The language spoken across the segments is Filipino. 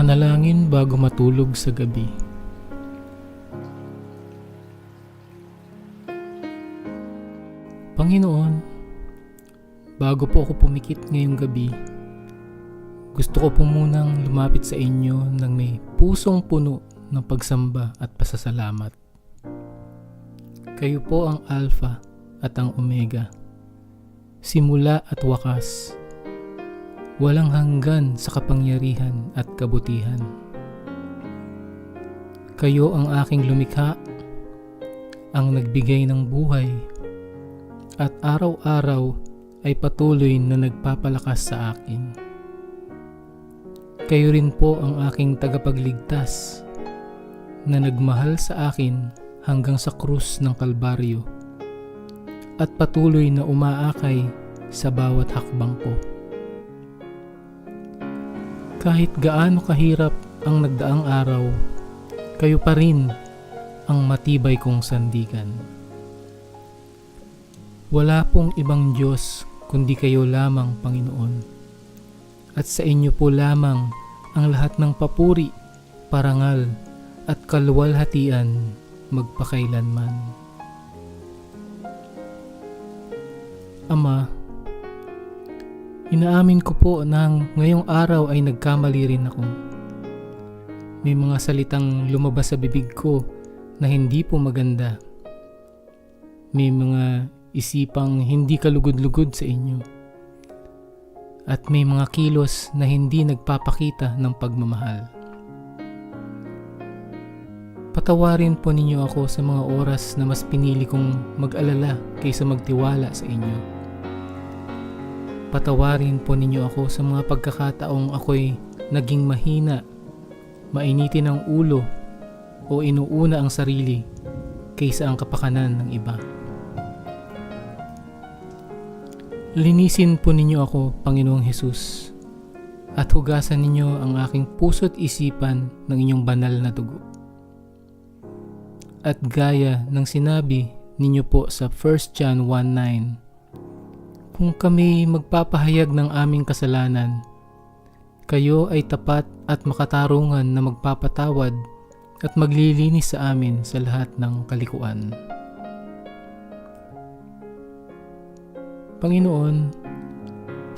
Panalangin bago matulog sa gabi. Panginoon, bago po ako pumikit ngayong gabi, gusto ko po munang lumapit sa inyo ng may pusong puno ng pagsamba at pasasalamat. Kayo po ang Alpha at ang Omega, simula at wakas, walang hanggan sa kapangyarihan at kabutihan. Kayo ang aking lumikha, ang nagbigay ng buhay, at araw-araw ay patuloy na nagpapalakas sa akin. Kayo rin po ang aking tagapagligtas na nagmahal sa akin hanggang sa krus ng Kalbaryo at patuloy na umaakay sa bawat hakbang ko. Kahit gaano kahirap ang nagdaang araw, kayo pa rin ang matibay kong sandigan. Wala pong ibang Diyos kundi kayo lamang, Panginoon. At sa inyo po lamang ang lahat ng papuri, parangal at kaluwalhatian magpakailanman. Ama, inaamin ko po na ngayong araw ay nagkamali rin ako. May mga salitang lumabas sa bibig ko na hindi po maganda. May mga isipang hindi kalugod-lugod sa inyo. At may mga kilos na hindi nagpapakita ng pagmamahal. Patawarin po ninyo ako sa mga oras na mas pinili kong mag-alala kaysa magtiwala sa inyo. Patawarin po ninyo ako sa mga pagkakataong ako'y naging mahina, mainitin ang ulo, o inuuna ang sarili kaysa ang kapakanan ng iba. Linisin po ninyo ako, Panginoong Hesus, at hugasan ninyo ang aking puso't isipan ng inyong banal na dugo. At gaya ng sinabi ninyo po sa 1 John 1:9, kung kami magpapahayag ng aming kasalanan, kayo ay tapat at makatarungan na magpapatawad at maglilinis sa amin sa lahat ng kalikuan. Panginoon,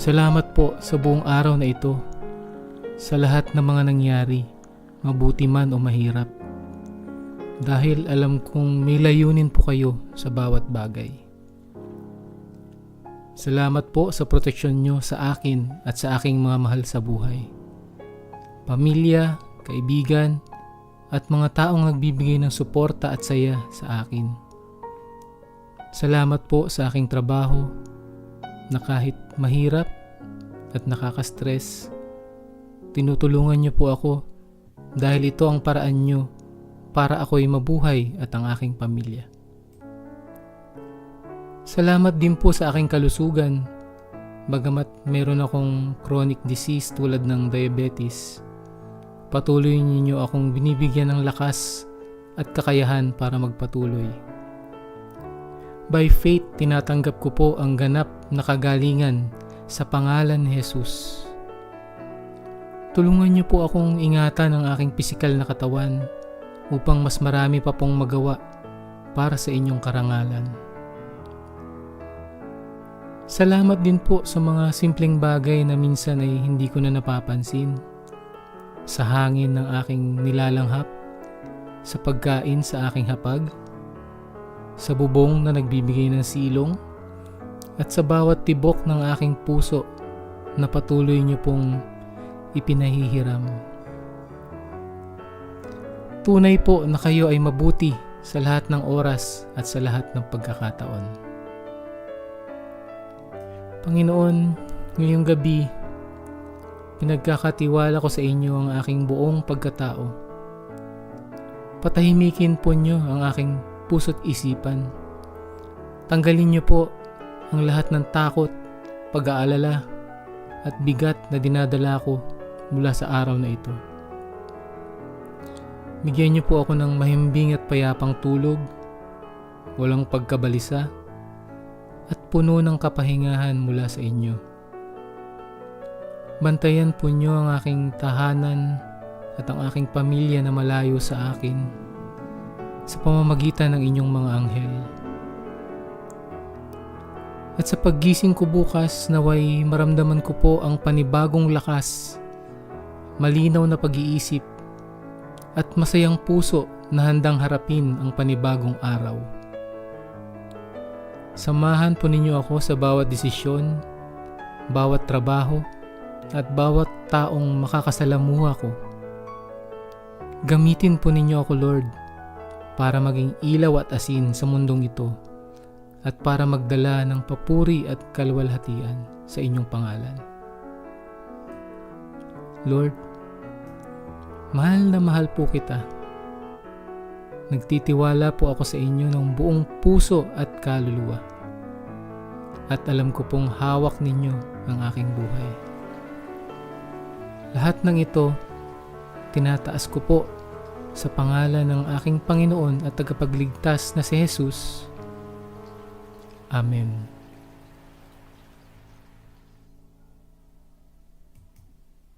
salamat po sa buong araw na ito, sa lahat ng mga nangyari, mabuti man o mahirap, dahil alam kong may layunin po kayo sa bawat bagay. Salamat po sa proteksyon nyo sa akin at sa aking mga mahal sa buhay, pamilya, kaibigan, at mga taong nagbibigay ng suporta at saya sa akin. Salamat po sa aking trabaho, na kahit mahirap at nakaka-stress, tinutulungan niyo po ako dahil ito ang paraan niyo para ako'y mabuhay at ang aking pamilya. Salamat din po sa aking kalusugan, bagamat meron akong chronic disease tulad ng diabetes. Patuloy niyo akong binibigyan ng lakas at kakayahan para magpatuloy. By faith, tinatanggap ko po ang ganap na kagalingan sa pangalan ni Jesus. Tulungan niyo po akong ingatan ang aking pisikal na katawan upang mas marami pa pong magawa para sa inyong karangalan. Salamat din po sa mga simpleng bagay na minsan ay hindi ko na napapansin. Sa hangin ng aking nilalanghap, sa pagkain sa aking hapag, sa bubong na nagbibigay ng silong, at sa bawat tibok ng aking puso na patuloy niyo pong ipinahihiram. Tunay po na kayo ay mabuti sa lahat ng oras at sa lahat ng pagkakataon. Panginoon, ngayong gabi, pinagkakatiwala ko sa inyo ang aking buong pagkatao. Patahimikin po niyo ang aking puso't isipan. Tanggalin niyo po ang lahat ng takot, pag-aalala at bigat na dinadala ko mula sa araw na ito. Bigyan niyo po ako ng mahimbing at payapang tulog, walang pagkabalisa, at puno ng kapahingahan mula sa inyo. Bantayan po niyo ang aking tahanan, at ang aking pamilya na malayo sa akin sa pamamagitan ng inyong mga anghel. At sa paggising ko bukas, naway maramdaman ko po ang panibagong lakas, malinaw na pag-iisip, at masayang puso na handang harapin ang panibagong araw. Samahan po ninyo ako sa bawat desisyon, bawat trabaho, at bawat taong makakasalamuha ko. Gamitin po ninyo ako, Lord, para maging ilaw at asin sa mundong ito at para magdala ng papuri at kaluwalhatian sa inyong pangalan. Lord, mahal na mahal po kita. Nagtitiwala po ako sa inyo ng buong puso at kaluluwa. At alam ko pong hawak ninyo ang aking buhay. Lahat ng ito, tinataas ko po sa pangalan ng aking Panginoon at tagapagligtas na si Jesus. Amen.